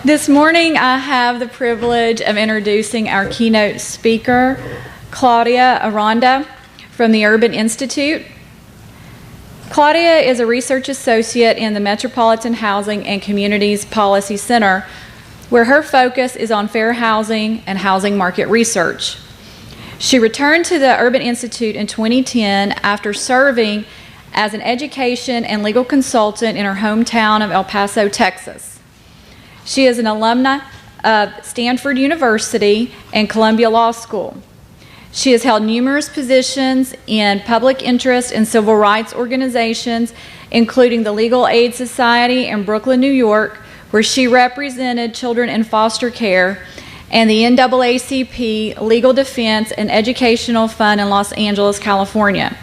This morning I have the privilege of introducing our keynote speaker, Claudia Aranda from the Urban Institute. Claudia is a research associate in the Metropolitan Housing and Communities Policy Center, where her focus is on fair housing and housing market research. She returned to the Urban Institute in 2010 after serving as an education and legal consultant in her hometown of El Paso, Texas. She is an alumna of Stanford University and Columbia Law School. She has held numerous positions in public interest and civil rights organizations, including the Legal Aid Society in Brooklyn, New York, where she represented children in foster care, and the NAACP Legal Defense and Educational Fund in Los Angeles, California.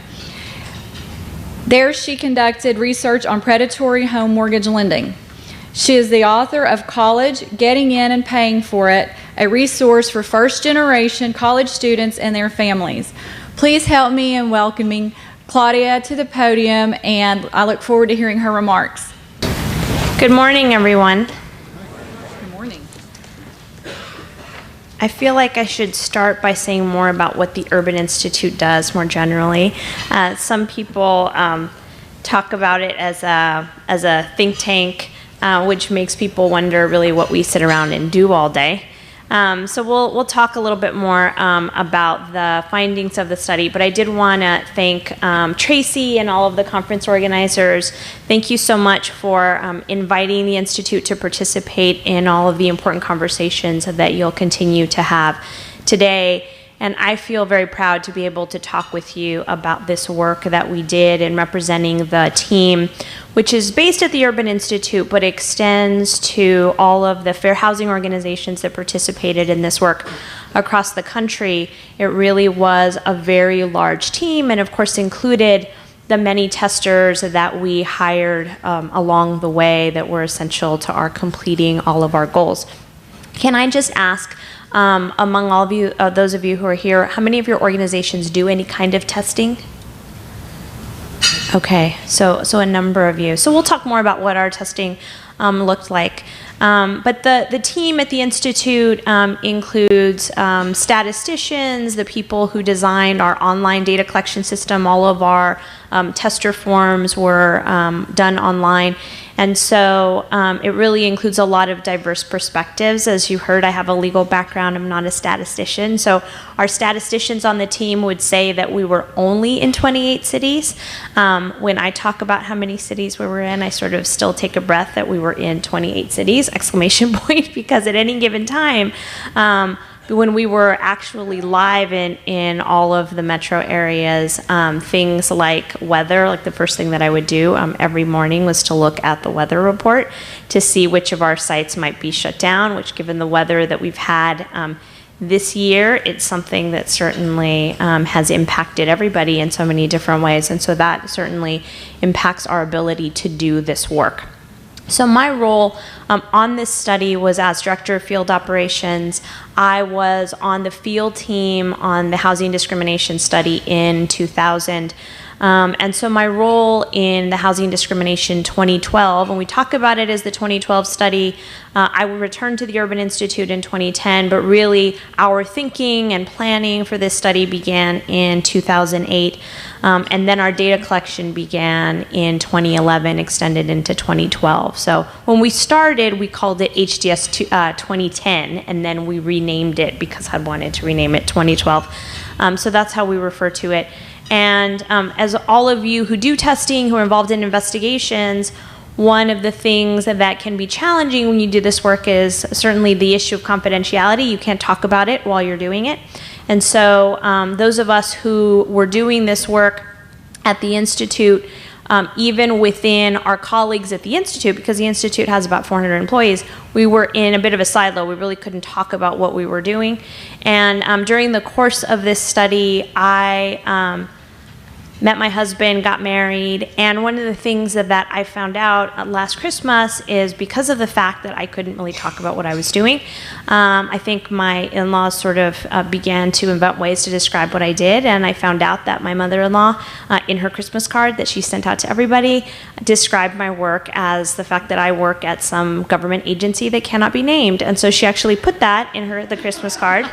There she conducted research on predatory home mortgage lending. She is the author of College, Getting In and Paying for It, a resource for first-generation college students and their families. Please help me in welcoming Claudia to the podium, and I look forward to hearing her remarks. Good morning, everyone. Good morning. I feel like I should start by saying more about what the Urban Institute does more generally. Some people talk about it as a think tank, which makes people wonder really what we sit around and do all day. So we'll talk a little bit more about the findings of the study, but I did want to thank Tracy and all of the conference organizers. Thank you so much for inviting the Institute to participate in all of the important conversations that you'll continue to have today. And I feel very proud to be able to talk with you about this work that we did in representing the team, which is based at the Urban Institute, but extends to all of the fair housing organizations that participated in this work across the country. It really was a very large team, and of course included the many testers that we hired along the way that were essential to our completing all of our goals. Can I just ask, among all of you, those of you who are here, how many of your organizations do any kind of testing? Okay, so a number of you. So we'll talk more about what our testing looked like. But the team at the Institute includes statisticians, the people who designed our online data collection system. All of our tester forms were done online. And so it really includes a lot of diverse perspectives. As you heard, I have a legal background. I'm not a statistician. So our statisticians on the team would say that we were only in 28 cities. When I talk about how many cities we were in, I sort of still take a breath that we were in 28 cities, exclamation point, because at any given time, when we were actually live in all of the metro areas, things like weather, like the first thing that I would do every morning was to look at the weather report to see which of our sites might be shut down, which given the weather that we've had this year, it's something that certainly has impacted everybody in so many different ways. And so that certainly impacts our ability to do this work. So my role on this study was as Director of Field Operations. I was on the field team on the housing discrimination study in 2000. And so my role in the housing discrimination 2012, when we talk about it as the 2012 study, I returned to the Urban Institute in 2010, but really our thinking and planning for this study began in 2008. And then our data collection began in 2011, extended into 2012. So when we started, we called it HDS 2010, and then we renamed it because I wanted to rename it 2012. So that's how we refer to it. And as all of you who do testing, who are involved in investigations, one of the things that can be challenging when you do this work is certainly the issue of confidentiality. You can't talk about it while you're doing it. And so those of us who were doing this work at the Institute, even within our colleagues at the Institute, because the Institute has about 400 employees, we were in a bit of a silo. We really couldn't talk about what we were doing. And during the course of this study, I met my husband, got married, and one of the things that I found out last Christmas is because of the fact that I couldn't really talk about what I was doing, I think my in-laws sort of began to invent ways to describe what I did, and I found out that my mother-in-law, in her Christmas card that she sent out to everybody, described my work as the fact that I work at some government agency that cannot be named, and so she actually put that in the Christmas card.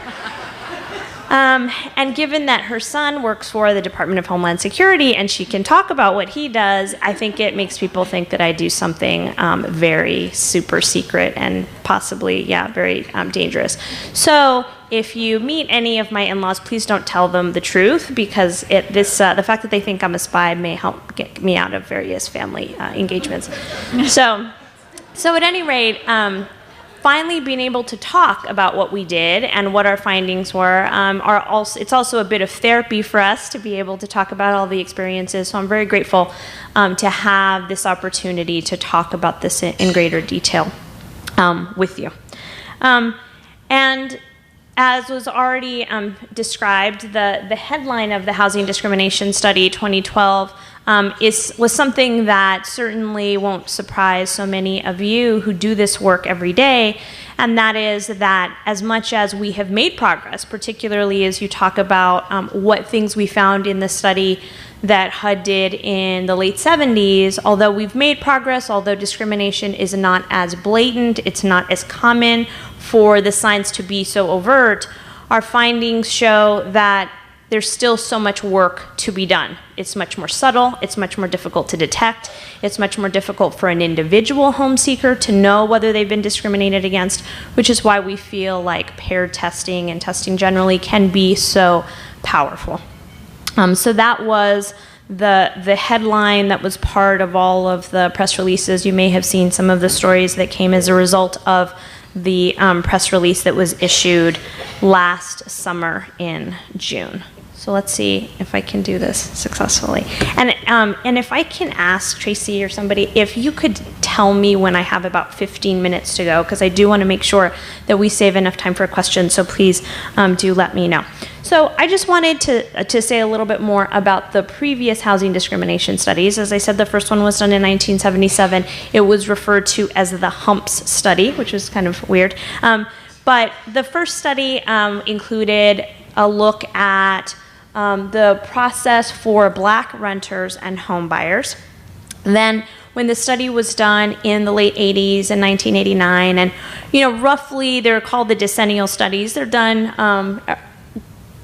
And given that her son works for the Department of Homeland Security and she can talk about what he does, I think it makes people think that I do something very super secret and possibly, very dangerous. So if you meet any of my in-laws, please don't tell them the truth, because the fact that they think I'm a spy may help get me out of various family engagements. So at any rate, finally being able to talk about what we did and what our findings were it's also a bit of therapy for us to be able to talk about all the experiences. So I'm very grateful to have this opportunity to talk about this in greater detail with you. And as was already described, the headline of the Housing Discrimination Study 2012 was something that certainly won't surprise so many of you who do this work every day, and that is that as much as we have made progress, particularly as you talk about what things we found in the study that HUD did in the late 70s, although we've made progress, although discrimination is not as blatant, it's not as common for the signs to be so overt, our findings show that there's still so much work to be done. It's much more subtle, it's much more difficult to detect, it's much more difficult for an individual home seeker to know whether they've been discriminated against, which is why we feel like paired testing and testing generally can be so powerful. So that was the headline that was part of all of the press releases. You may have seen some of the stories that came as a result of the press release that was issued last summer in June. So let's see if I can do this successfully. And if I can ask Tracy or somebody, if you could tell me when I have about 15 minutes to go, because I do want to make sure that we save enough time for questions, so please do let me know. So I just wanted to say a little bit more about the previous housing discrimination studies. As I said, the first one was done in 1977. It was referred to as the HUMPS study, which is kind of weird. But the first study included a look at the process for Black renters and home buyers. Then when the study was done in the late 80s and 1989, and roughly they're called the decennial studies. They're done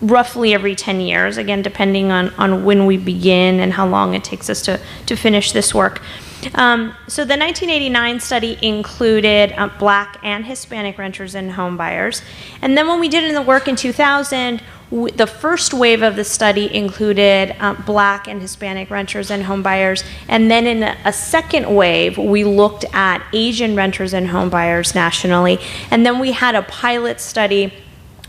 roughly every 10 years, again, depending on when we begin and how long it takes us to finish this work. So the 1989 study included Black and Hispanic renters and home buyers. And then when we did the work in 2000, the first wave of the study included Black and Hispanic renters and home buyers. And then in a second wave, we looked at Asian renters and home buyers nationally. And then we had a pilot study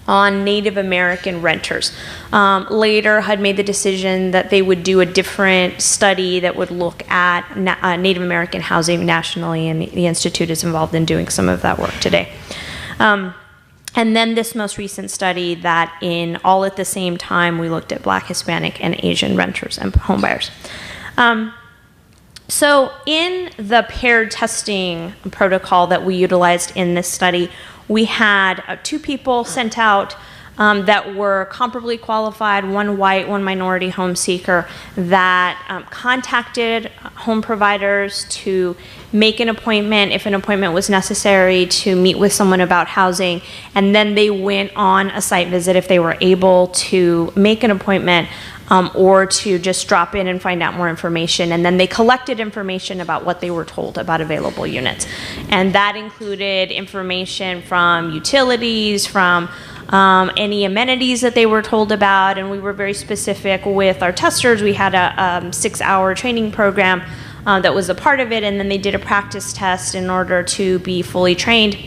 on Native American renters. Later, HUD made the decision that they would do a different study that would look at Native American housing nationally, and the Institute is involved in doing some of that work today. And then this most recent study that all at the same time, we looked at Black, Hispanic, and Asian renters and home buyers. So in the paired testing protocol that we utilized in this study, we had 2 people sent out that were comparably qualified, one white, one minority home seeker, that contacted home providers to make an appointment, if an appointment was necessary, to meet with someone about housing, and then they went on a site visit if they were able to make an appointment, or to just drop in and find out more information. And then they collected information about what they were told about available units. And that included information from utilities, from any amenities that they were told about. And we were very specific with our testers. We had a 6-hour training program that was a part of it. And then they did a practice test in order to be fully trained.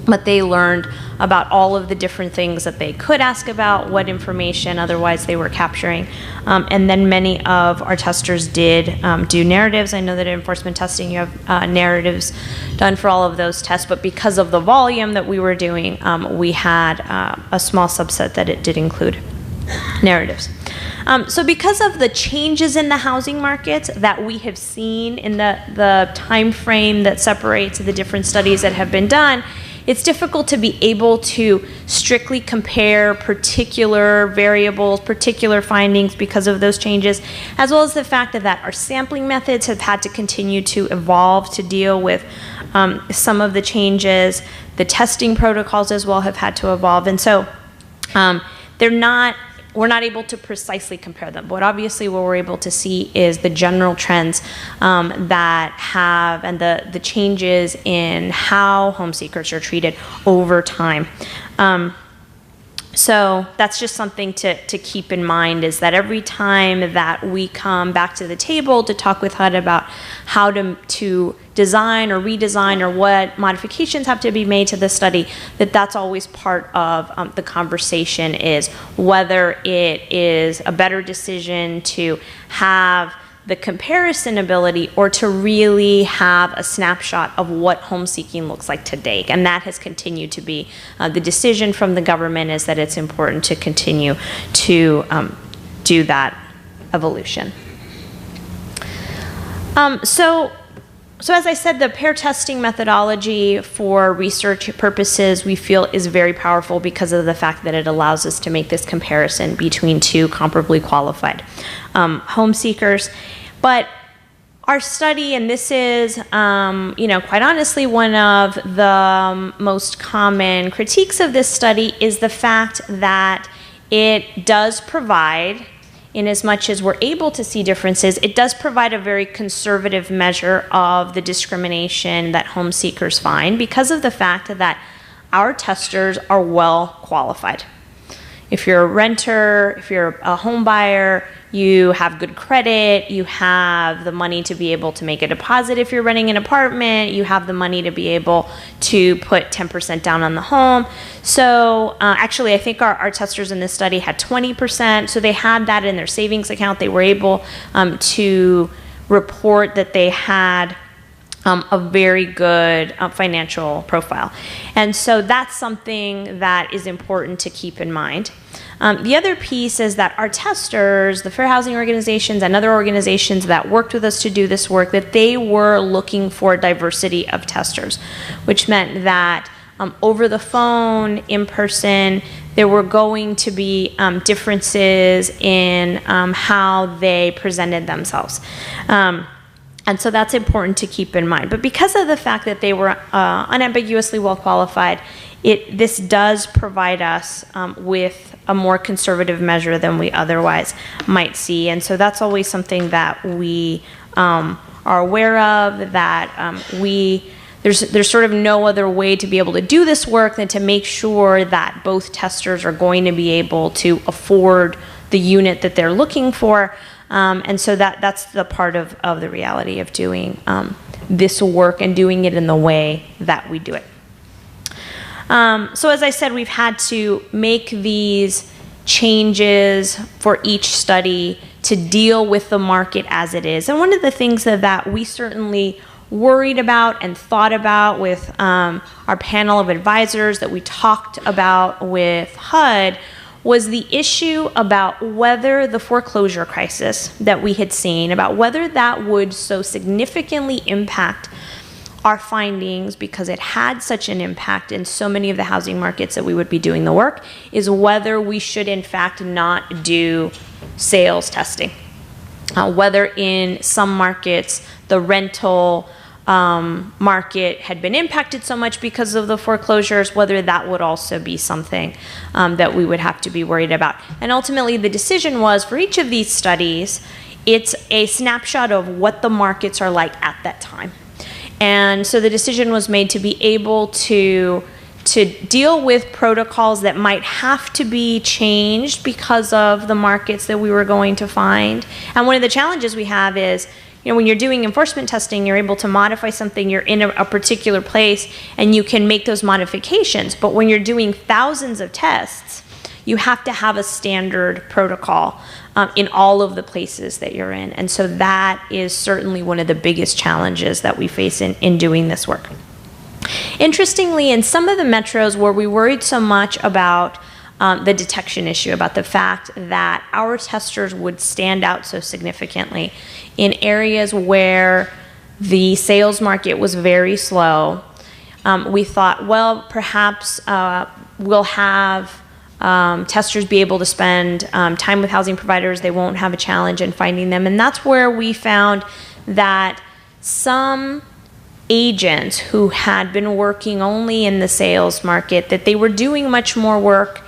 But they learned about all of the different things that they could ask about, what information otherwise they were capturing. And then many of our testers did do narratives. I know that in enforcement testing you have narratives done for all of those tests, but because of the volume that we were doing, we had a small subset that it did include narratives. So because of the changes in the housing markets that we have seen in the time frame that separates the different studies that have been done, it's difficult to be able to strictly compare particular variables, particular findings because of those changes, as well as the fact that our sampling methods have had to continue to evolve to deal with some of the changes. The testing protocols as well have had to evolve. And so we're not able to precisely compare them. But obviously what we're able to see is the general trends that have, and the changes in how home seekers are treated over time. So that's just something to keep in mind, is that every time that we come back to the table to talk with HUD about how to design or redesign or what modifications have to be made to the study, that's always part of the conversation, is whether it is a better decision to have the comparison ability or to really have a snapshot of what home seeking looks like today. And that has continued to be the decision from the government, is that it's important to continue to do that evolution. So as I said, the pair testing methodology for research purposes we feel is very powerful because of the fact that it allows us to make this comparison between two comparably qualified home seekers. But our study, and this is, quite honestly, one of the most common critiques of this study, is the fact that it does provide, in as much as we're able to see differences, it does provide a very conservative measure of the discrimination that home seekers find, because of the fact that our testers are well qualified. If you're a renter, if you're a home buyer, you have good credit, you have the money to be able to make a deposit. If you're renting an apartment, you have the money to be able to put 10% down on the home. So actually, I think our testers in this study had 20%, so they had that in their savings account. They were able to report that they had a very good financial profile. And so that's something that is important to keep in mind. The other piece is that our testers, the fair housing organizations and other organizations that worked with us to do this work, that they were looking for diversity of testers, which meant that over the phone, in person, there were going to be differences in how they presented themselves. And so that's important to keep in mind. But because of the fact that they were unambiguously well qualified, this does provide us with a more conservative measure than we otherwise might see. And so that's always something that we are aware of, that there's sort of no other way to be able to do this work than to make sure that both testers are going to be able to afford the unit that they're looking for. And so that's the part of the reality of doing this work and doing it in the way that we do it. So as I said, we've had to make these changes for each study to deal with the market as it is. And one of the things that we certainly worried about and thought about with our panel of advisors, that we talked about with HUD, was the issue about whether the foreclosure crisis that we had seen, about whether that would so significantly impact our findings, because it had such an impact in so many of the housing markets that we would be doing the work, is whether we should in fact not do sales testing. Whether in some markets the rental market had been impacted so much because of the foreclosures, whether that would also be something that we would have to be worried about. And ultimately the decision was, for each of these studies, it's a snapshot of what the markets are like at that time. And so the decision was made to be able to deal with protocols that might have to be changed because of the markets that we were going to find. And one of the challenges we have is, when you're doing enforcement testing, you're able to modify something, you're in a particular place, and you can make those modifications. But when you're doing thousands of tests, you have to have a standard protocol in all of the places that you're in. And so that is certainly one of the biggest challenges that we face in doing this work. Interestingly, in some of the metros where we worried so much about the detection issue, about the fact that our testers would stand out so significantly in areas where the sales market was very slow. We thought, well, perhaps we'll have testers be able to spend time with housing providers. They won't have a challenge in finding them. And that's where we found that some agents who had been working only in the sales market, that they were doing much more work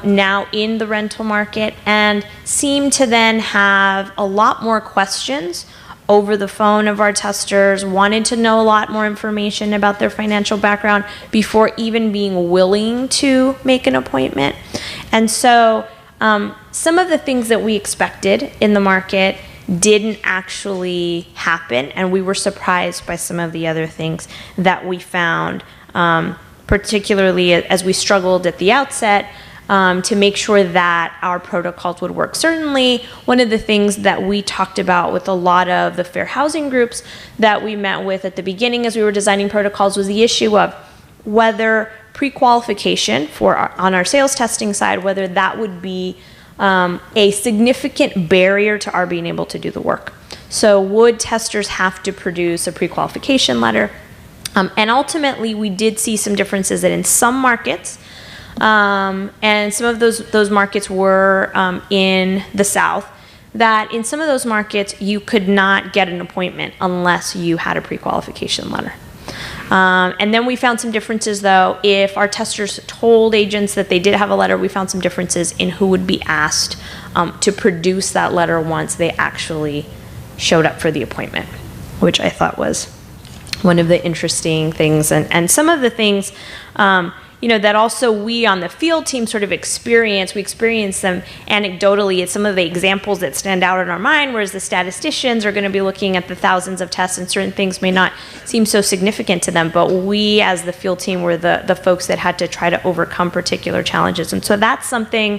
now in the rental market, and seemed to then have a lot more questions over the phone of our testers, wanted to know a lot more information about their financial background before even being willing to make an appointment. And so some of the things that we expected in the market didn't actually happen, and we were surprised by some of the other things that we found, particularly as we struggled at the outset to make sure that our protocols would work. Certainly, one of the things that we talked about with a lot of the fair housing groups that we met with at the beginning as we were designing protocols was the issue of whether pre-qualification on our sales testing side, whether that would be a significant barrier to our being able to do the work. So would testers have to produce a pre-qualification letter? And ultimately, we did see some differences that in some markets, and some of those markets were in the South, that in some of those markets you could not get an appointment unless you had a pre-qualification letter. And then we found some differences, though. If our testers told agents that they did have a letter, we found some differences in who would be asked to produce that letter once they actually showed up for the appointment, which I thought was one of the interesting things. And some of the things that also we on the field team sort of experience. We experience them anecdotally. It's some of the examples that stand out in our mind, whereas the statisticians are going to be looking at the thousands of tests, and certain things may not seem so significant to them. But we, as the field team, were the folks that had to try to overcome particular challenges. And so that's something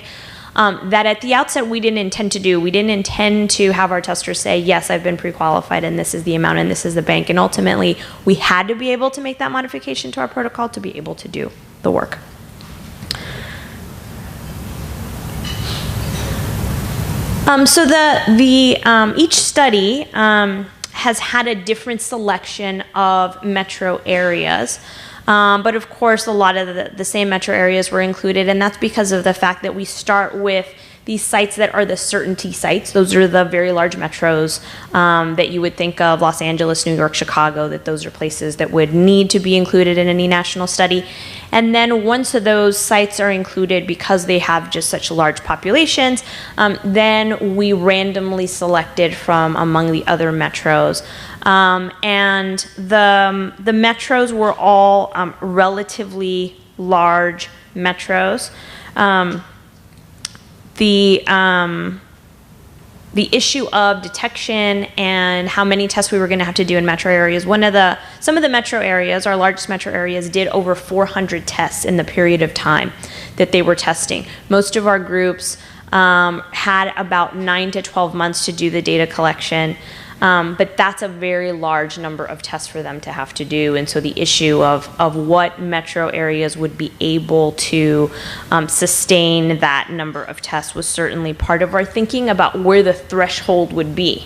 that at the outset we didn't intend to do. We didn't intend to have our testers say, yes, I've been pre-qualified and this is the amount and this is the bank. And ultimately, we had to be able to make that modification to our protocol to be able to do the work. So each study has had a different selection of metro areas. But of course, a lot of the same metro areas were included, and that's because of the fact that we start with these sites that are the certainty sites. Those are the very large metros that you would think of, Los Angeles, New York, Chicago, that those are places that would need to be included in any national study. And then once those sites are included, because they have just such large populations, then we randomly selected from among the other metros. And the metros were all relatively large metros. The issue of detection and how many tests we were going to have to do in metro areas. Some of the metro areas, our largest metro areas, did over 400 tests in the period of time that they were testing. Most of our groups had about 9 to 12 months to do the data collection. But that's a very large number of tests for them to have to do. And so the issue of what metro areas would be able to sustain that number of tests was certainly part of our thinking about where the threshold would be.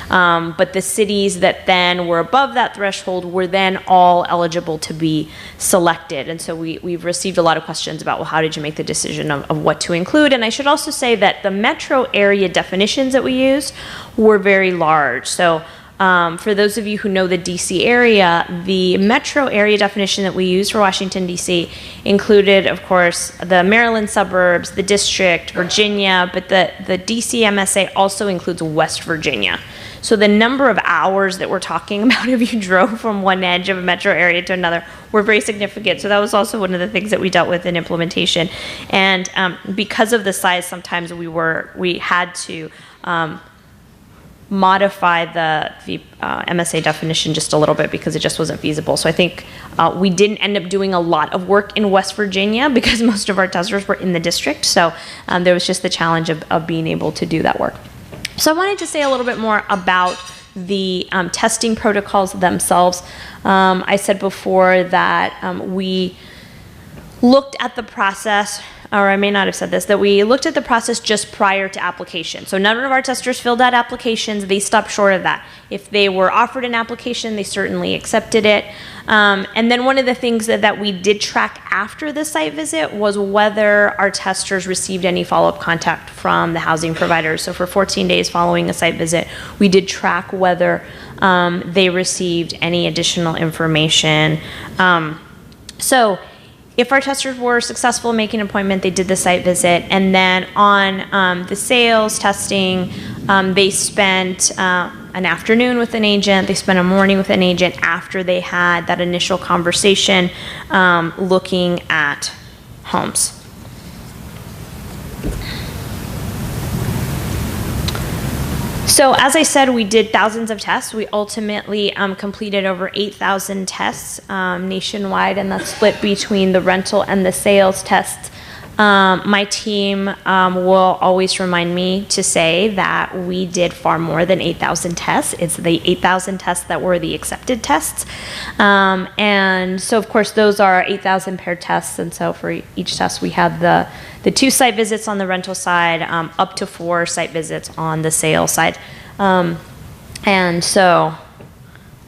But the cities that then were above that threshold were then all eligible to be selected. And so we've received a lot of questions about, well, how did you make the decision of what to include? And I should also say that the metro area definitions that we used were very large. So for those of you who know the DC area, the metro area definition that we used for Washington, DC included, of course, the Maryland suburbs, the district, Virginia, but the DC MSA also includes West Virginia. So the number of hours that we're talking about if you drove from one edge of a metro area to another were very significant. So that was also one of the things that we dealt with in implementation. And because of the size, sometimes we had to modify the MSA definition just a little bit because it just wasn't feasible. So I think we didn't end up doing a lot of work in West Virginia because most of our testers were in the district. So there was just the challenge of being able to do that work. So I wanted to say a little bit more about the testing protocols themselves. I said before that we looked at the process, or I may not have said this, that we looked at the process just prior to application. So none of our testers filled out applications. They stopped short of that. If they were offered an application, they certainly accepted it. And then one of the things that we did track after the site visit was whether our testers received any follow-up contact from the housing providers. So for 14 days following a site visit, we did track whether they received any additional information. So if our testers were successful in making an appointment, they did the site visit, and then on the sales testing, they spent an afternoon with an agent, they spent a morning with an agent after they had that initial conversation looking at homes. So as I said, we did thousands of tests. We ultimately completed over 8,000 tests nationwide, and that's split between the rental and the sales tests. My team will always remind me to say that we did far more than 8,000 tests. It's the 8,000 tests that were the accepted tests. And so, of course, those are 8,000 paired tests. And so for each test, we had the 2 site visits on the rental side, up to 4 site visits on the sales side. And so,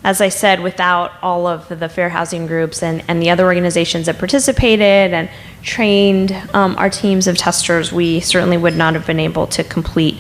as I said, without all of the fair housing groups and the other organizations that participated and trained our teams of testers, we certainly would not have been able to complete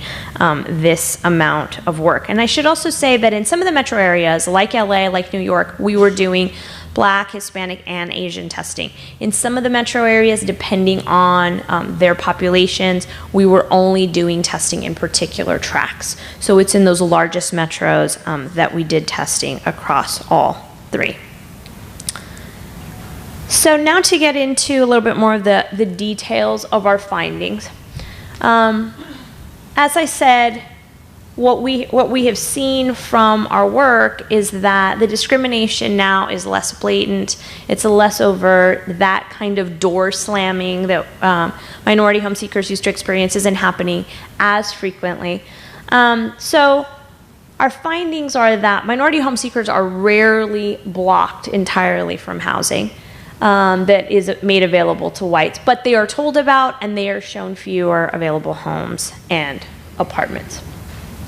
this amount of work. And I should also say that in some of the metro areas, like LA, like New York, we were doing Black, Hispanic, and Asian testing. In some of the metro areas, depending on their populations, we were only doing testing in particular tracts. So it's in those largest metros that we did testing across all 3. So now to get into a little bit more of the details of our findings. As I said, what we have seen from our work is that the discrimination now is less blatant. It's less overt. That kind of door slamming that minority home seekers used to experience isn't happening as frequently. So our findings are that minority home seekers are rarely blocked entirely from housing that is made available to whites, but they are told about and they are shown fewer available homes and apartments.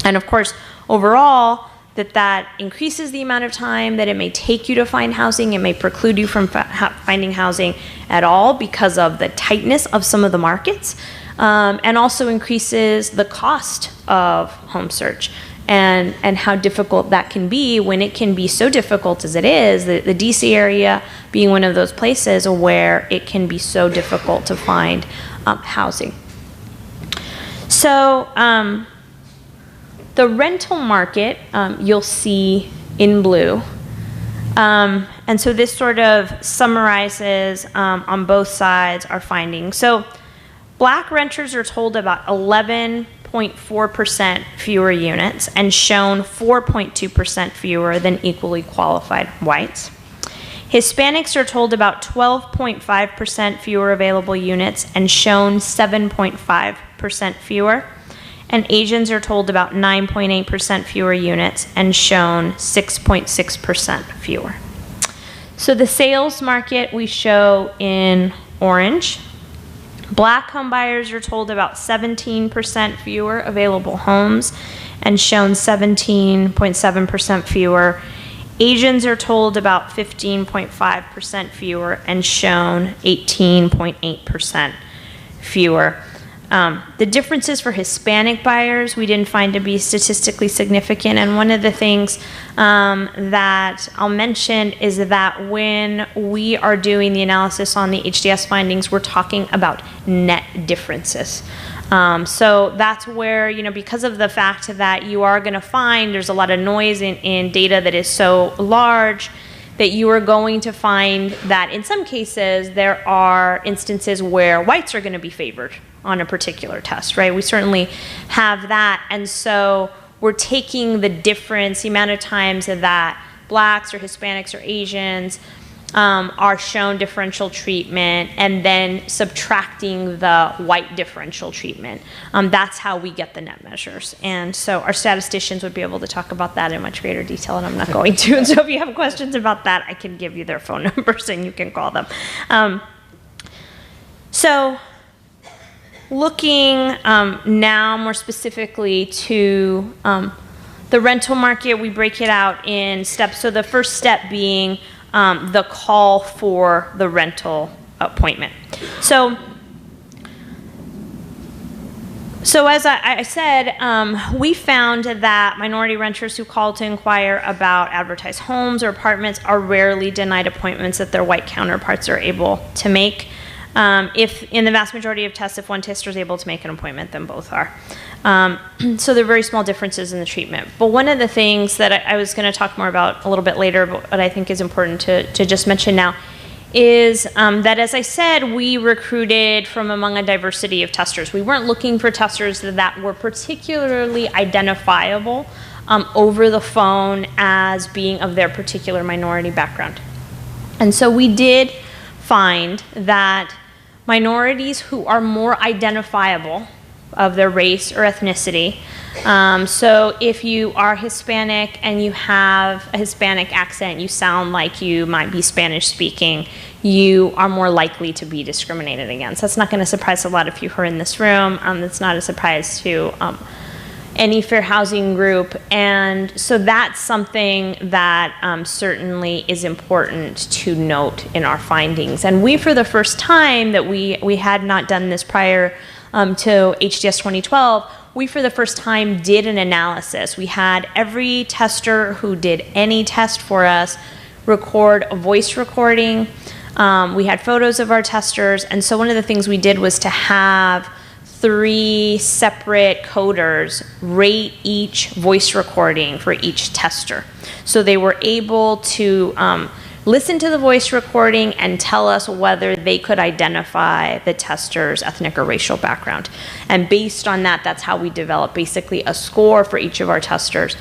And of course, overall, that increases the amount of time that it may take you to find housing. It may preclude you from finding housing at all because of the tightness of some of the markets, and also increases the cost of home search and how difficult that can be when it can be so difficult as it is, the DC area being one of those places where it can be so difficult to find housing. So, the rental market, you'll see in blue. And so this sort of summarizes on both sides our findings. So Black renters are told about 11.4% fewer units and shown 4.2% fewer than equally qualified whites. Hispanics are told about 12.5% fewer available units and shown 7.5% fewer. And Asians are told about 9.8% fewer units and shown 6.6% fewer. So the sales market we show in orange. Black home buyers are told about 17% fewer available homes and shown 17.7% fewer. Asians are told about 15.5% fewer and shown 18.8% fewer. The differences for Hispanic buyers we didn't find to be statistically significant, and one of the things that I'll mention is that when we are doing the analysis on the HDS findings, we're talking about net differences. So that's where, because of the fact that you are going to find there's a lot of noise in data that is so large, that you are going to find that in some cases there are instances where whites are going to be favored on a particular test, right? We certainly have that, and so we're taking the difference, the amount of times that Blacks or Hispanics or Asians are shown differential treatment and then subtracting the white differential treatment. That's how we get the net measures. And so our statisticians would be able to talk about that in much greater detail, and I'm not going to. And so if you have questions about that, I can give you their phone numbers and you can call them. So looking now more specifically to the rental market, we break it out in steps. So the first step being the call for the rental appointment. So as I said, we found that minority renters who call to inquire about advertised homes or apartments are rarely denied appointments that their white counterparts are able to make. If in the vast majority of tests, if one tester is able to make an appointment, then both are. So there are very small differences in the treatment. But one of the things that I was going to talk more about a little bit later, but what I think is important to just mention now, is that, as I said, we recruited from among a diversity of testers. We weren't looking for testers that were particularly identifiable over the phone as being of their particular minority background. And so we did find that minorities who are more identifiable of their race or ethnicity, so if you are Hispanic and you have a Hispanic accent, you sound like you might be Spanish speaking, you are more likely to be discriminated against. That's not going to surprise a lot of you who are in this room. It's not a surprise to any fair housing group. And so that's something that certainly is important to note in our findings. And we, for the first time, that we had not done this prior to HDS 2012, we for the first time did an analysis. We had every tester who did any test for us record a voice recording. We had photos of our testers, and so one of the things we did was to have 3 separate coders rate each voice recording for each tester. So they were able to listen to the voice recording and tell us whether they could identify the tester's ethnic or racial background. And based on that, that's how we developed basically a score for each of our testers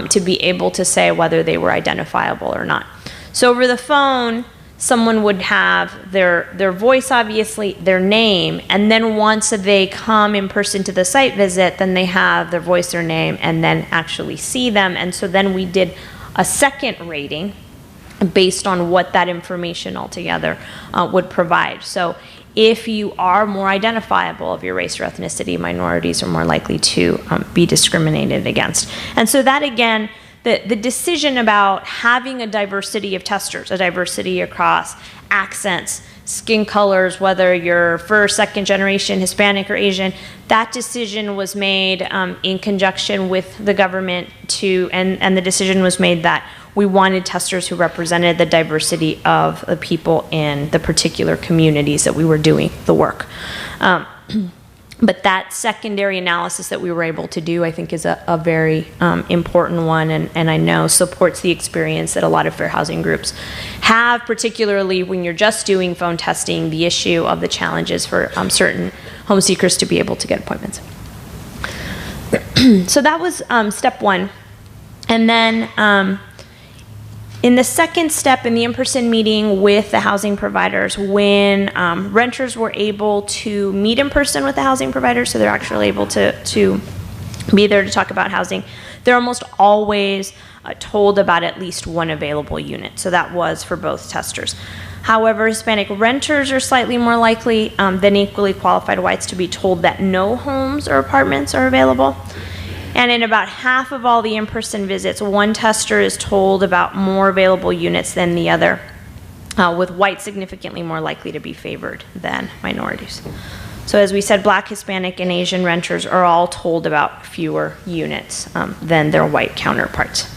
to be able to say whether they were identifiable or not. So over the phone, someone would have their voice, obviously, their name, and then once they come in person to the site visit, then they have their voice, their name, and then actually see them. And so then we did a second rating based on what that information altogether would provide. So if you are more identifiable of your race or ethnicity, minorities are more likely to be discriminated against. And so that, again, the decision about having a diversity of testers, a diversity across accents, skin colors, whether you're first, second generation Hispanic or Asian, that decision was made in conjunction with the government and the decision was made that we wanted testers who represented the diversity of the people in the particular communities that we were doing the work. But that secondary analysis that we were able to do, I think, is a very important one, and I know supports the experience that a lot of fair housing groups have, particularly when you're just doing phone testing, the issue of the challenges for certain home seekers to be able to get appointments. So that was step 1. And then in the second step, in the in-person meeting with the housing providers, when renters were able to meet in person with the housing providers, so they're actually able to be there to talk about housing, they're almost always told about at least one available unit. So that was for both testers. However, Hispanic renters are slightly more likely than equally qualified whites to be told that no homes or apartments are available. And in about half of all the in-person visits, one tester is told about more available units than the other, with whites significantly more likely to be favored than minorities. So as we said, Black, Hispanic, and Asian renters are all told about fewer units than their white counterparts.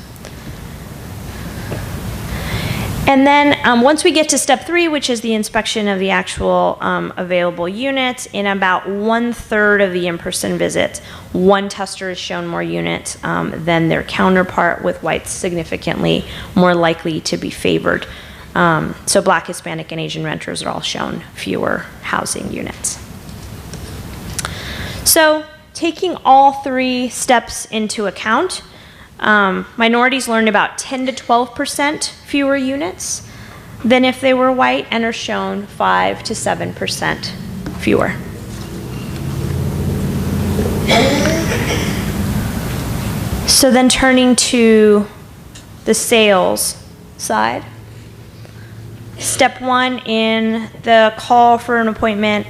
And then once we get to step 3, which is the inspection of the actual available units, in about 1/3 of the in-person visits, one tester is shown more units than their counterpart, with whites significantly more likely to be favored. So Black, Hispanic, and Asian renters are all shown fewer housing units. So taking all 3 steps into account, minorities learn about 10 to 12% fewer units than if they were white, and are shown 5 to 7% fewer. So then turning to the sales side. Step one in the call for an appointment,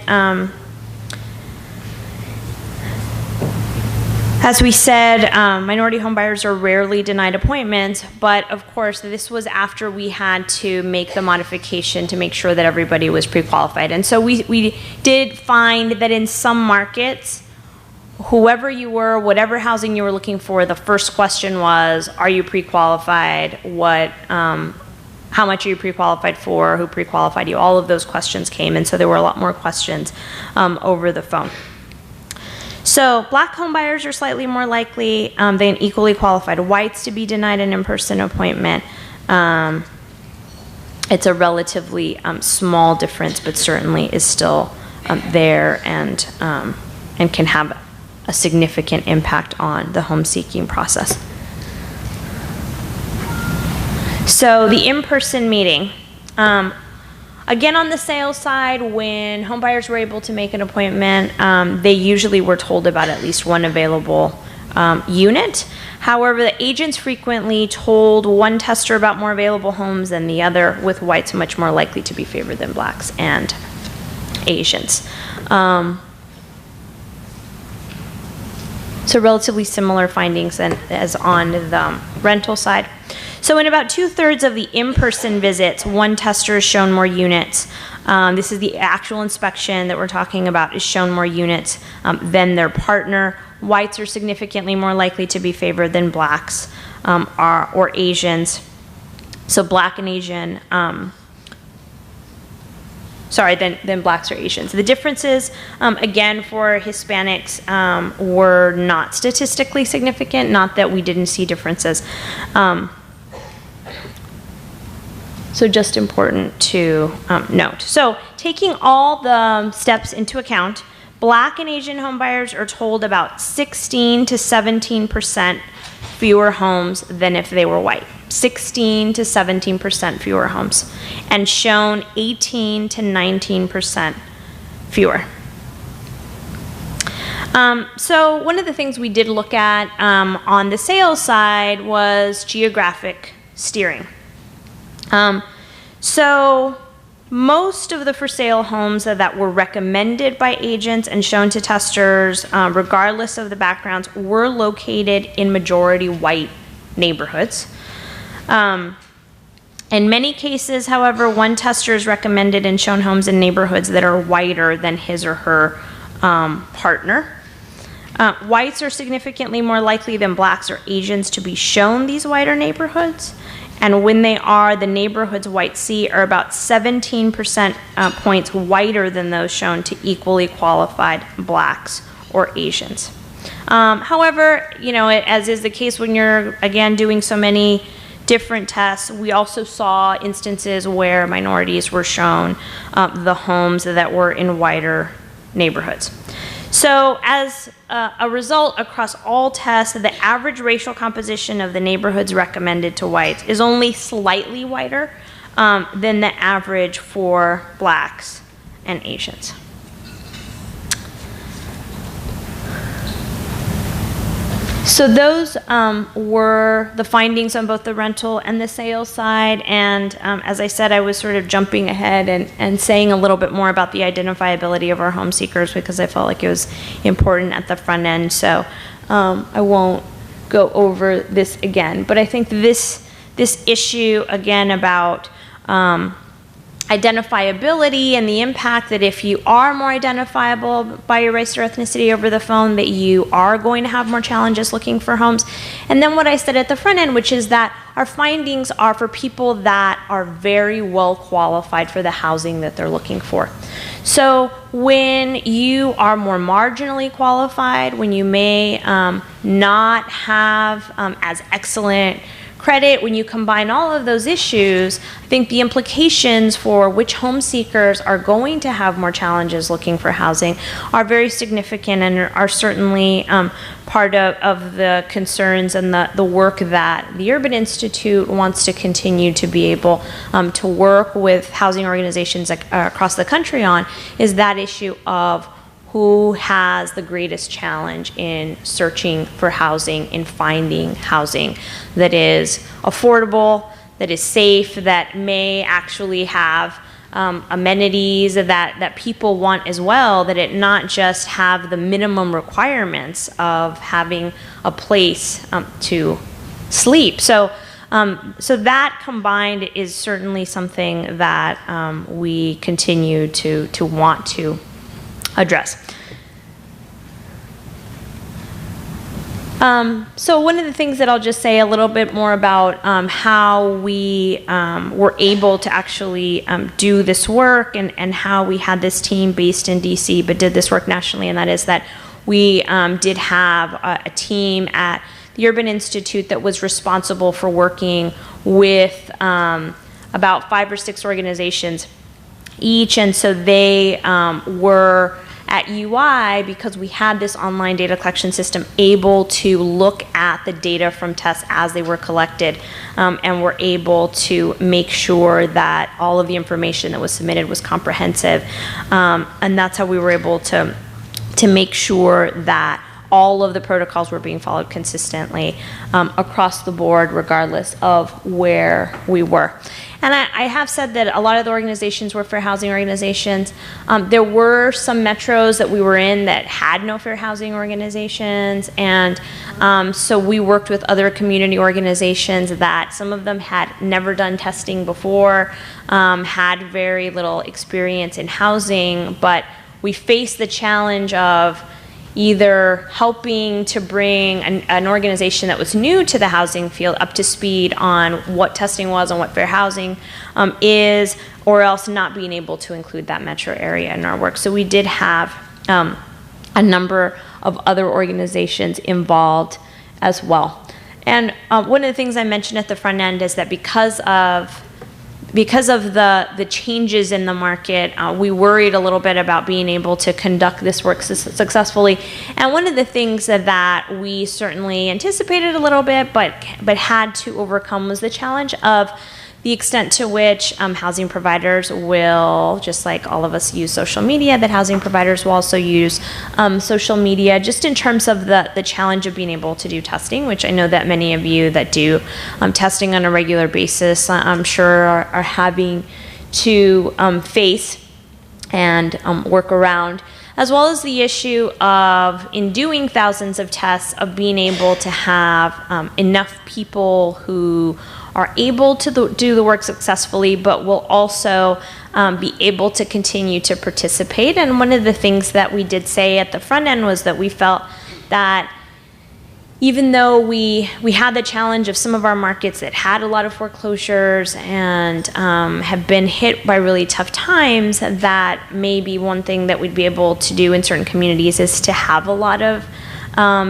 as we said, minority homebuyers are rarely denied appointments, but of course this was after we had to make the modification to make sure that everybody was pre-qualified. And so we did find that in some markets, whoever you were, whatever housing you were looking for, the first question was, are you pre-qualified? How much are you pre-qualified for? Who pre-qualified you? All of those questions came, and so there were a lot more questions over the phone. So black homebuyers are slightly more likely than equally qualified whites to be denied an in-person appointment. It's a relatively small difference, but certainly is still there and can have a significant impact on the home seeking process. So the in-person meeting. Again, on the sales side, when homebuyers were able to make an appointment, they usually were told about at least one available unit. However, the agents frequently told one tester about more available homes than the other, with whites much more likely to be favored than blacks and Asians. So relatively similar findings as on the rental side. So in about 2/3 of the in-person visits, one tester has shown more units. This is the actual inspection that we're talking about, is shown more units than their partner. Whites are significantly more likely to be favored than blacks or Asians. So black and Asian, than blacks or Asians. The differences, again, for Hispanics were not statistically significant, not that we didn't see differences. So just important to note. So taking all the steps into account, black and Asian homebuyers are told about 16 to 17% fewer homes than if they were white. 16 to 17% fewer homes, and shown 18 to 19% fewer. So one of the things we did look at on the sales side was geographic steering. So most of the for sale homes that were recommended by agents and shown to testers, regardless of the backgrounds, were located in majority white neighborhoods. In many cases, however, one tester has recommended and shown homes in neighborhoods that are whiter than his or her partner. Whites are significantly more likely than blacks or Asians to be shown these whiter neighborhoods. And when they are, the neighborhoods whites see are about 17% points whiter than those shown to equally qualified blacks or Asians. However, as is the case when you're, again, doing so many different tests, we also saw instances where minorities were shown the homes that were in whiter neighborhoods. So as a result, across all tests, the average racial composition of the neighborhoods recommended to whites is only slightly whiter than the average for blacks and Asians. So those were the findings on both the rental and the sales side. And as I said, I was sort of jumping ahead and saying a little bit more about the identifiability of our home seekers because I felt like it was important at the front end. So I won't go over this again. But I think this issue, again, about identifiability and the impact that if you are more identifiable by your race or ethnicity over the phone, that you are going to have more challenges looking for homes. And then what I said at the front end, which is that our findings are for people that are very well qualified for the housing that they're looking for. So when you are more marginally qualified, when you may not have as excellent credit, when you combine all of those issues, I think the implications for which home seekers are going to have more challenges looking for housing are very significant and are certainly part of the concerns and the work that the Urban Institute wants to continue to be able to work with housing organizations across the country on, is that issue of who has the greatest challenge in searching for housing, in finding housing that is affordable, that is safe, that may actually have amenities that people want as well, that it not just have the minimum requirements of having a place to sleep. So that combined is certainly something that we continue to want to address. So one of the things that I'll just say a little bit more about how we were able to actually do this work, and how we had this team based in DC but did this work nationally, and that is that we did have a team at the Urban Institute that was responsible for working with about 5 or 6 organizations each, and so they were at UI, because we had this online data collection system, able to look at the data from tests as they were collected, and were able to make sure that all of the information that was submitted was comprehensive, and that's how we were able to make sure that all of the protocols were being followed consistently across the board, regardless of where we were. And I have said that a lot of the organizations were fair housing organizations. There were some metros that we were in that had no fair housing organizations, and so we worked with other community organizations that some of them had never done testing before, had very little experience in housing, but we faced the challenge of either helping to bring an organization that was new to the housing field up to speed on what testing was and what fair housing is, or else not being able to include that metro area in our work. So we did have a number of other organizations involved as well. And one of the things I mentioned at the front end is that because of the changes in the market, we worried a little bit about being able to conduct this work successfully. And one of the things that we certainly anticipated a little bit, but had to overcome, was the challenge of the extent to which housing providers will, just like all of us use social media, that housing providers will also use social media, just in terms of the challenge of being able to do testing, which I know that many of you that do testing on a regular basis, I'm sure are having to face and work around, as well as the issue of, in doing thousands of tests, of being able to have enough people who are able to do the work successfully, but will also be able to continue to participate. And one of the things that we did say at the front end was that we felt that even though we had the challenge of some of our markets that had a lot of foreclosures and have been hit by really tough times, that maybe one thing that we'd be able to do in certain communities is to have a lot of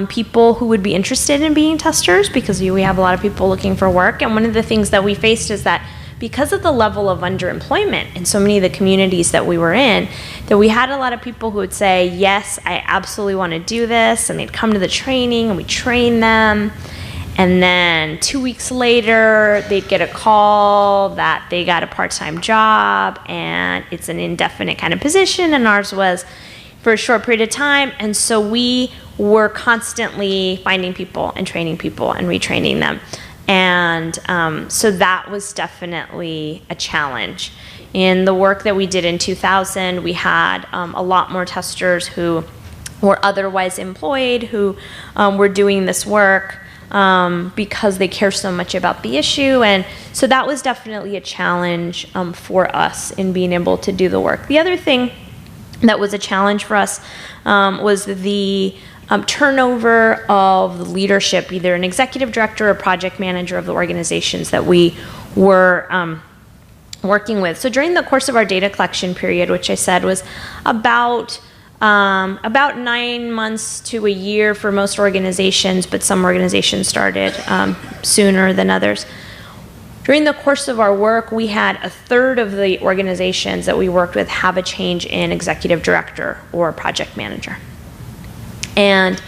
people who would be interested in being testers, because we have a lot of people looking for work. And one of the things that we faced is that because of the level of underemployment in so many of the communities that we were in, that we had a lot of people who would say, yes, I absolutely want to do this, and they'd come to the training and we train them, and then 2 weeks later they'd get a call that they got a part-time job and it's an indefinite kind of position, and ours was for a short period of time. And so we were constantly finding people and training people and retraining them. And so that was definitely a challenge. In the work that we did in 2000, we had a lot more testers who were otherwise employed, who were doing this work because they care so much about the issue. And so that was definitely a challenge for us in being able to do the work. The other thing that was a challenge for us was the turnover of the leadership, either an executive director or project manager of the organizations that we were working with. So during the course of our data collection period, which I said was about 9 months to a year for most organizations, but some organizations started sooner than others. During the course of our work, we had a third of the organizations that we worked with have a change in executive director or project manager. And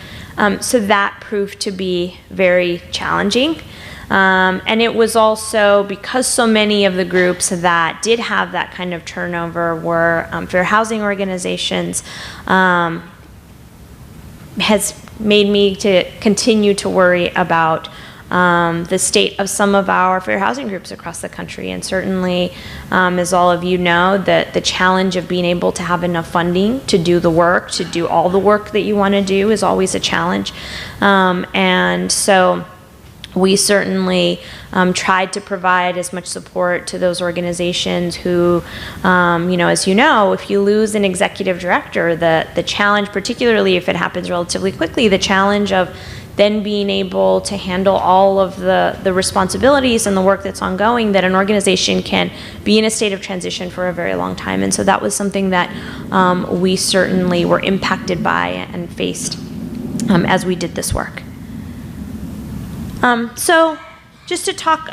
so that proved to be very challenging. And it was also because so many of the groups that did have that kind of turnover were fair housing organizations, has made me to continue to worry about the state of some of our fair housing groups across the country. And certainly, as all of you know, the challenge of being able to have enough funding to do the work, to do all the work that you want to do, is always a challenge. And so we certainly tried to provide as much support to those organizations who, as you know, if you lose an executive director, the challenge, particularly if it happens relatively quickly, the challenge of then being able to handle all of the responsibilities and the work that's ongoing, that an organization can be in a state of transition for a very long time. And so that was something that we certainly were impacted by and faced as we did this work. So just to talk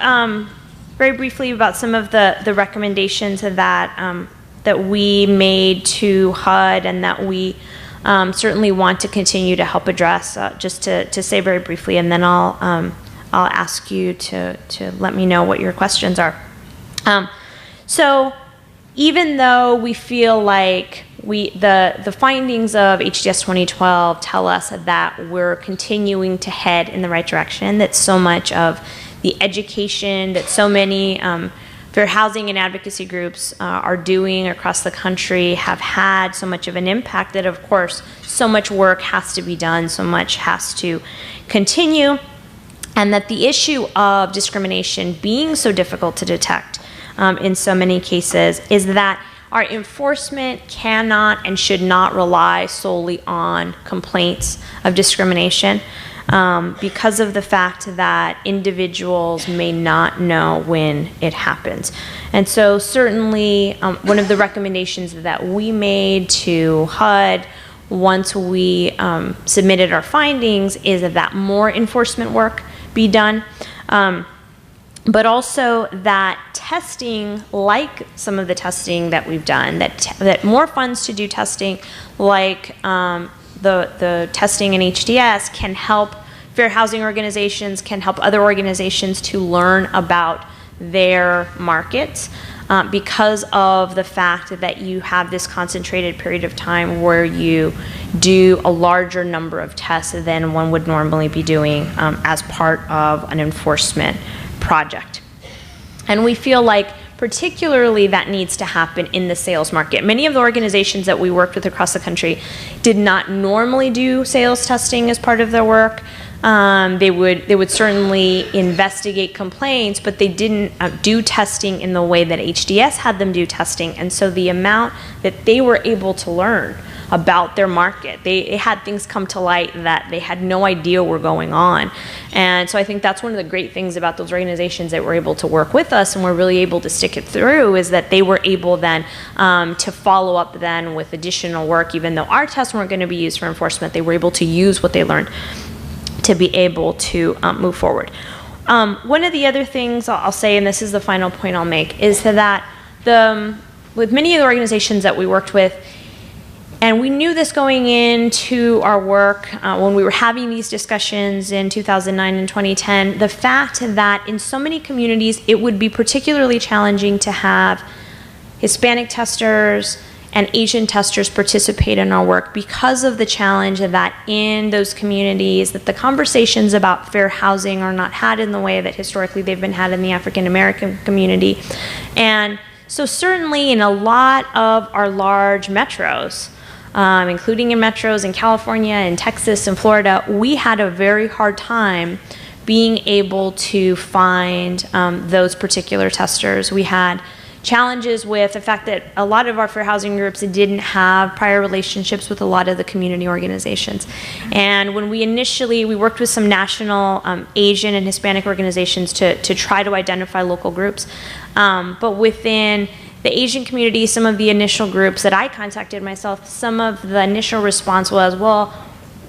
very briefly about some of the recommendations that we made to HUD and that we certainly want to continue to help address, just to say very briefly, and then I'll ask you to let me know what your questions are. So even though we feel like the findings of HDS 2012 tell us that we're continuing to head in the right direction, that so much of the education that so many fair housing and advocacy groups are doing across the country have had so much of an impact, that of course so much work has to be done, so much has to continue, and that the issue of discrimination being so difficult to detect in so many cases is that our enforcement cannot and should not rely solely on complaints of discrimination, because of the fact that individuals may not know when it happens. And so certainly one of the recommendations that we made to HUD once we submitted our findings is that more enforcement work be done, but also that testing, like some of the testing that we've done, that more funds to do testing, like the testing in HDS, can help fair housing organizations, can help other organizations to learn about their markets, because of the fact that you have this concentrated period of time where you do a larger number of tests than one would normally be doing as part of an enforcement project. And we feel like particularly that needs to happen in the sales market. Many of the organizations that we worked with across the country did not normally do sales testing as part of their work. They would certainly investigate complaints, but they didn't do testing in the way that HDS had them do testing. And so the amount that they were able to learn about their market, they had things come to light that they had no idea were going on. And so I think that's one of the great things about those organizations that were able to work with us and were really able to stick it through, is that they were able then to follow up then with additional work. Even though our tests weren't going to be used for enforcement, they were able to use what they learned to be able to move forward. One of the other things I'll say, and this is the final point I'll make, is that with many of the organizations that we worked with, and we knew this going into our work when we were having these discussions in 2009 and 2010, the fact that in so many communities it would be particularly challenging to have Hispanic testers and Asian testers participate in our work, because of the challenge that in those communities that the conversations about fair housing are not had in the way that historically they've been had in the African American community. And so certainly in a lot of our large metros, including in metros in California and Texas and Florida, we had a very hard time being able to find those particular testers. We had challenges with the fact that a lot of our fair housing groups didn't have prior relationships with a lot of the community organizations. And when we worked with some national Asian and Hispanic organizations to try to identify local groups. But within the Asian community, some of the initial groups that I contacted myself, some of the initial response was, well,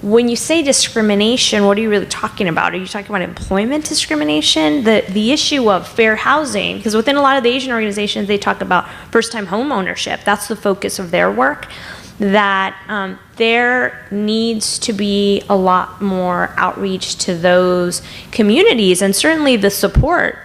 when you say discrimination, what are you really talking about? Are you talking about employment discrimination? The issue of fair housing, because within a lot of the Asian organizations, they talk about first-time home ownership. That's the focus of their work, that there needs to be a lot more outreach to those communities, and certainly the support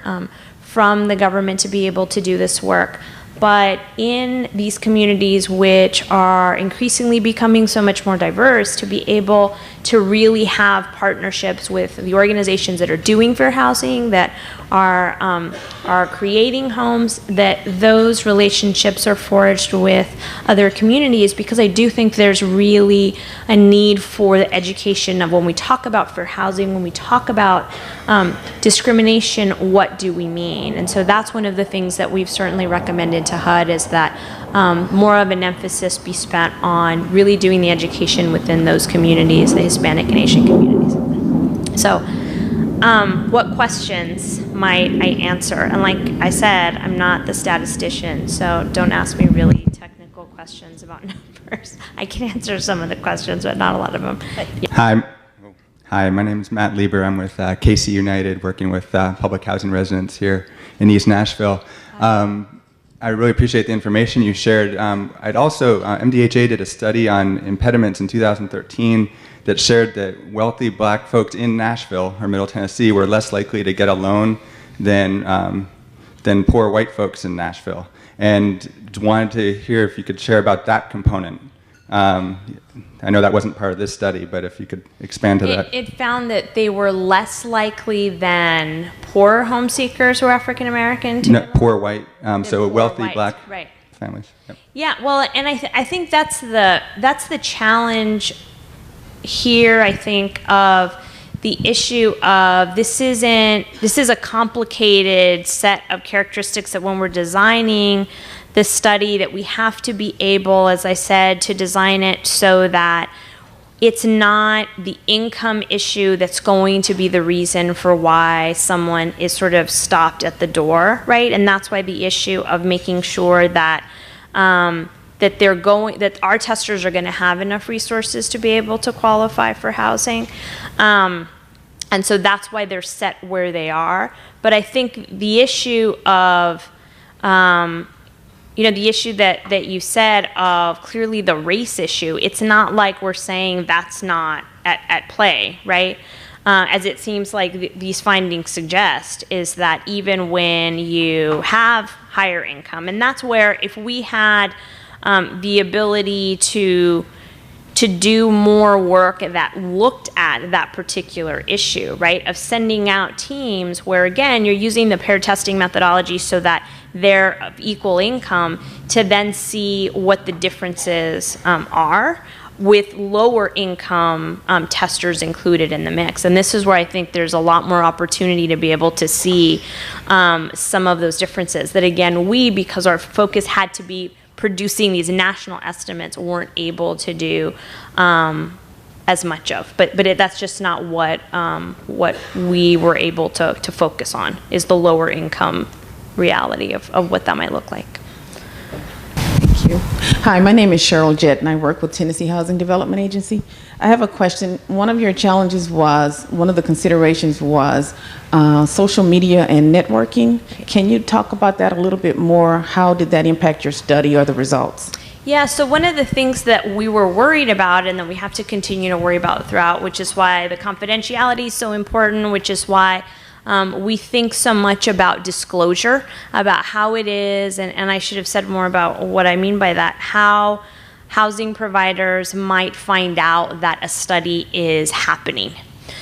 from the government to be able to do this work. But in these communities, which are increasingly becoming so much more diverse, to be able to really have partnerships with the organizations that are doing fair housing, that are creating homes, that those relationships are forged with other communities, because I do think there's really a need for the education of, when we talk about fair housing, when we talk about discrimination, what do we mean? And so that's one of the things that we've certainly recommended to HUD, is that more of an emphasis be spent on really doing the education within those communities, the Hispanic and Asian communities. So what questions might I answer? And like I said, I'm not the statistician, so don't ask me really technical questions about numbers. I can answer some of the questions, but not a lot of them. Yeah. Hi, my name is Matt Lieber. I'm with KC United, working with public housing residents here in East Nashville. I really appreciate the information you shared. I'd also, MDHA did a study on impediments in 2013 that shared that wealthy black folks in Nashville or Middle Tennessee were less likely to get a loan than poor white folks in Nashville. And wanted to hear if you could share about that component. I know that wasn't part of this study, but if you could expand to that. It found that they were less likely than poor home seekers who are African American. No, poor white, so poor wealthy white, black right. families. Yep. Yeah, well, and I think that's the challenge here. I think of the issue of this is a complicated set of characteristics that when we're designing the study, that we have to be able, as I said, to design it so that it's not the income issue that's going to be the reason for why someone is sort of stopped at the door, right? And that's why the issue of making sure that that our testers are going to have enough resources to be able to qualify for housing. And so that's why they're set where they are. But I think the issue of the issue that you said of clearly the race issue, it's not like we're saying that's not at play, right? As it seems like these findings suggest, is that even when you have higher income, and that's where if we had the ability to do more work that looked at that particular issue, right, of sending out teams where, again, you're using the pair testing methodology so that they're of equal income, to then see what the differences are with lower income testers included in the mix. And this is where I think there's a lot more opportunity to be able to see some of those differences that, again, because our focus had to be producing these national estimates, weren't able to do as much of. But that's just not what we were able to focus on, is the lower income reality of what that might look like. Thank you. Hi, my name is Cheryl Jett, and I work with Tennessee Housing Development Agency. I have a question. One of your challenges one of the considerations was social media and networking. Can you talk about that a little bit more? How did that impact your study or the results? Yeah, so one of the things that we were worried about, and that we have to continue to worry about throughout, which is why the confidentiality is so important, which is why we think so much about disclosure, about how it is, and I should have said more about what I mean by that, how housing providers might find out that a study is happening.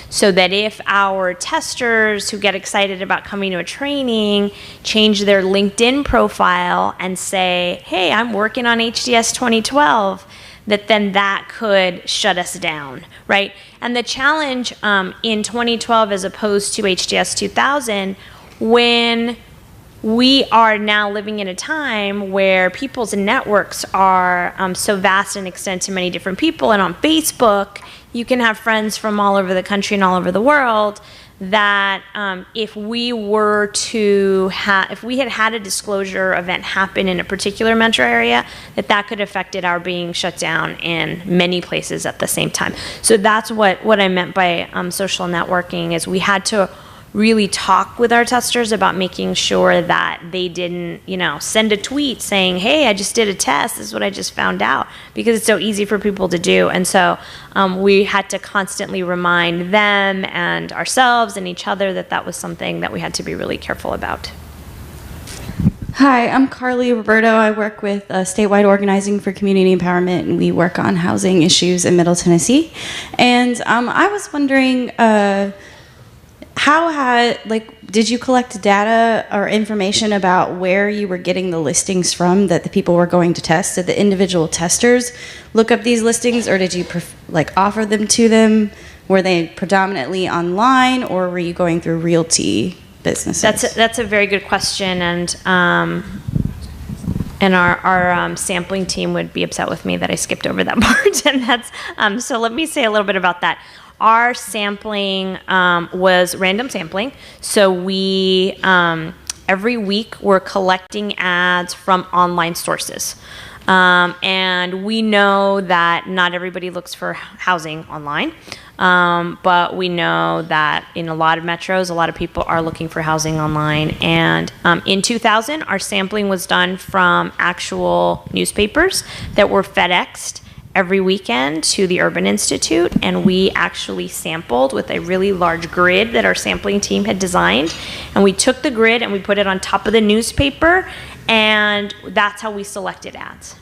So that if our testers who get excited about coming to a training change their LinkedIn profile and say, hey, I'm working on HDS 2012, that then that could shut us down, right? And the challenge in 2012 as opposed to HDS 2000, when we are now living in a time where people's networks are so vast and extend to many different people, and on Facebook, you can have friends from all over the country and all over the world, that if we had a disclosure event happen in a particular metro area, that could have affected our being shut down in many places at the same time. So that's what I meant by social networking, is we had to really talk with our testers about making sure that they didn't, send a tweet saying, hey, I just did a test, this is what I just found out, because it's so easy for people to do. And so we had to constantly remind them and ourselves and each other that was something that we had to be really careful about. Hi, I'm Carly Roberto. I work with Statewide Organizing for Community Empowerment, and we work on housing issues in Middle Tennessee. And I was wondering, did you collect data or information about where you were getting the listings from that the people were going to test? Did the individual testers look up these listings, or did you offer them to them? Were they predominantly online, or were you going through realty businesses? That's a very good question, and our sampling team would be upset with me that I skipped over that part. And that's so. Let me say a little bit about that. Our sampling was random sampling, so we every week we're collecting ads from online sources. And we know that not everybody looks for housing online, but we know that in a lot of metros, a lot of people are looking for housing online. And in 2000, our sampling was done from actual newspapers that were FedExed every weekend to the Urban Institute, and we actually sampled with a really large grid that our sampling team had designed. And we took the grid and we put it on top of the newspaper, and that's how we selected ads.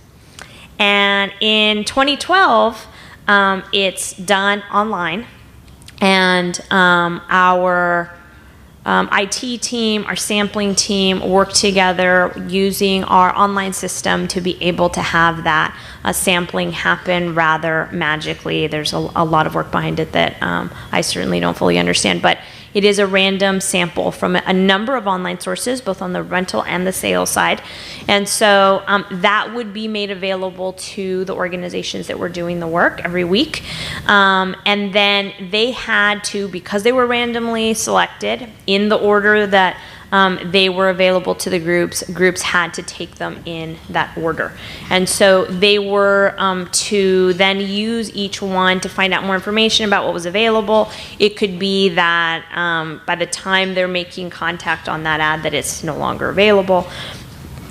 And in 2012, it's done online, and our IT team, our sampling team worked together using our online system to be able to have that sampling happen rather magically. There's a lot of work behind it that I certainly don't fully understand, but it is a random sample from a number of online sources, both on the rental and the sales side. And so that would be made available to the organizations that were doing the work every week. And then they had to, because they were randomly selected in the order that they were available to the groups had to take them in that order. And so they were to then use each one to find out more information about what was available. It could be that by the time they're making contact on that ad that it's no longer available,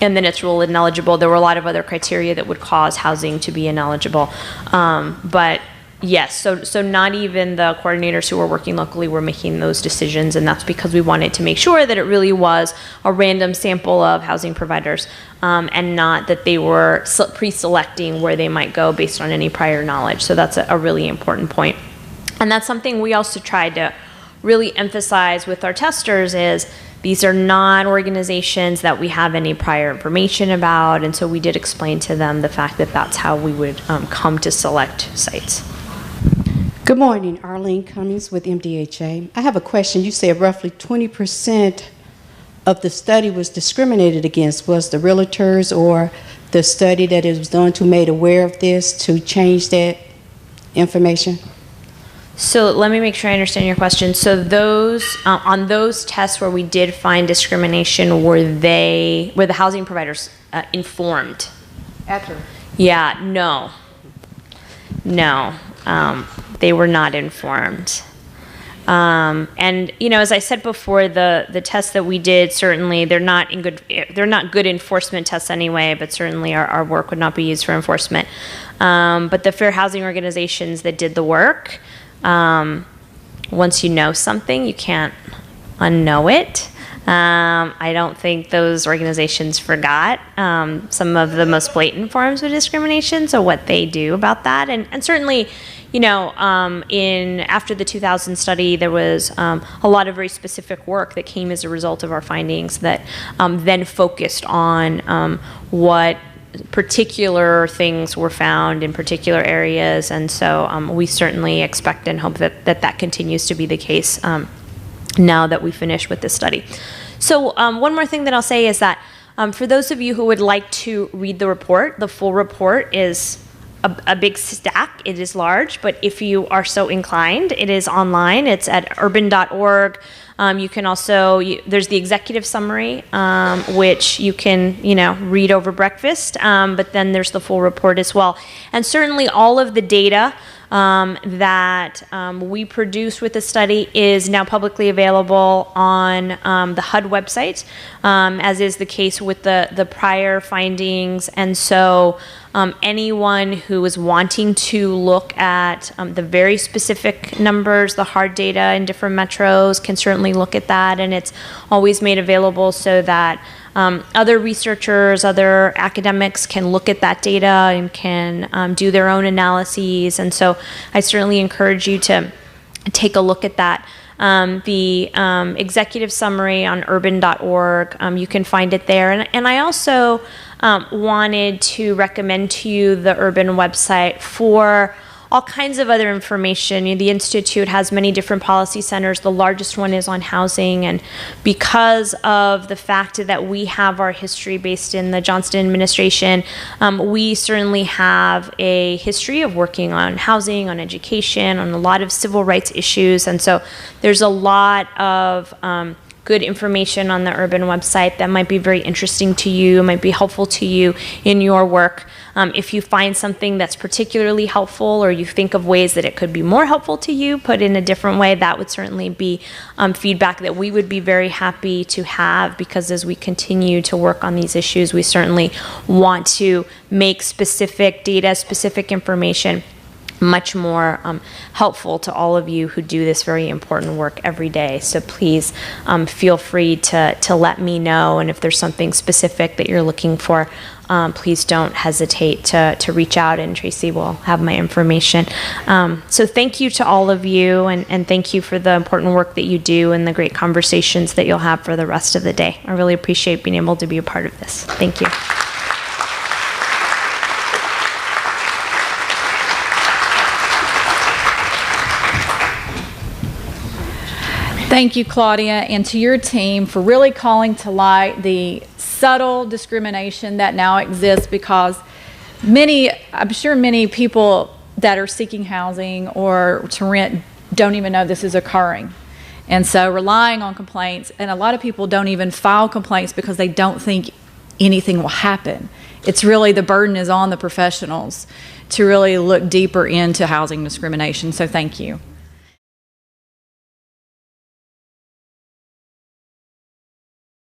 and then it's ruled ineligible. There were a lot of other criteria that would cause housing to be ineligible. But yes, so not even the coordinators who were working locally were making those decisions, and that's because we wanted to make sure that it really was a random sample of housing providers, and not that they were pre-selecting where they might go based on any prior knowledge. So that's a really important point. And that's something we also tried to really emphasize with our testers is these are not organizations that we have any prior information about, and so we did explain to them the fact that that's how we would come to select sites. Good morning, Arlene Cummings with MDHA. I have a question. You said roughly 20% of the study was discriminated against. Was the realtors or the study that it was done to made aware of this to change that information? So let me make sure I understand your question. So those on those tests where we did find discrimination, were the housing providers informed? After. Yeah, no. They were not informed. And as I said before, the tests that we did, certainly they're not good enforcement tests anyway, but certainly our work would not be used for enforcement. But the fair housing organizations that did the work, once you know something, you can't unknow it. I don't think those organizations forgot some of the most blatant forms of discrimination, so what they do about that. And certainly, after the 2000 study, there was a lot of very specific work that came as a result of our findings that then focused on what particular things were found in particular areas. And so we certainly expect and hope that continues to be the case now that we finish with this study. So one more thing that I'll say is that for those of you who would like to read the report, the full report is a big stack. It is large, but if you are so inclined, it is online. It's at urban.org. You can also, there's the executive summary, which you can, read over breakfast, but then there's the full report as well. And certainly all of the data that we produced with the study is now publicly available on the HUD website, as is the case with the prior findings. And so anyone who is wanting to look at the very specific numbers, the hard data in different metros, can certainly look at that, and it's always made available so that other researchers, other academics can look at that data and can do their own analyses. And so I certainly encourage you to take a look at that. The executive summary on urban.org, you can find it there. And I also wanted to recommend to you the Urban website for all kinds of other information. The Institute has many different policy centers. The largest one is on housing, and because of the fact that we have our history based in the Johnston administration, we certainly have a history of working on housing, on education, on a lot of civil rights issues, and so there's a lot of good information on the Urban website that might be very interesting to you, might be helpful to you in your work. If you find something that's particularly helpful, or you think of ways that it could be more helpful to you, put in a different way, that would certainly be feedback that we would be very happy to have, because as we continue to work on these issues, we certainly want to make specific data, specific information much more helpful to all of you who do this very important work every day. So please feel free to let me know, and if there's something specific that you're looking for, please don't hesitate to reach out, and Tracy will have my information. So thank you to all of you, and thank you for the important work that you do and the great conversations that you'll have for the rest of the day. I really appreciate being able to be a part of this. Thank you. Thank you, Claudia, and to your team for really calling to light the subtle discrimination that now exists, because I'm sure many people that are seeking housing or to rent don't even know this is occurring. And so relying on complaints, and a lot of people don't even file complaints because they don't think anything will happen. It's really, the burden is on the professionals to really look deeper into housing discrimination. So thank you.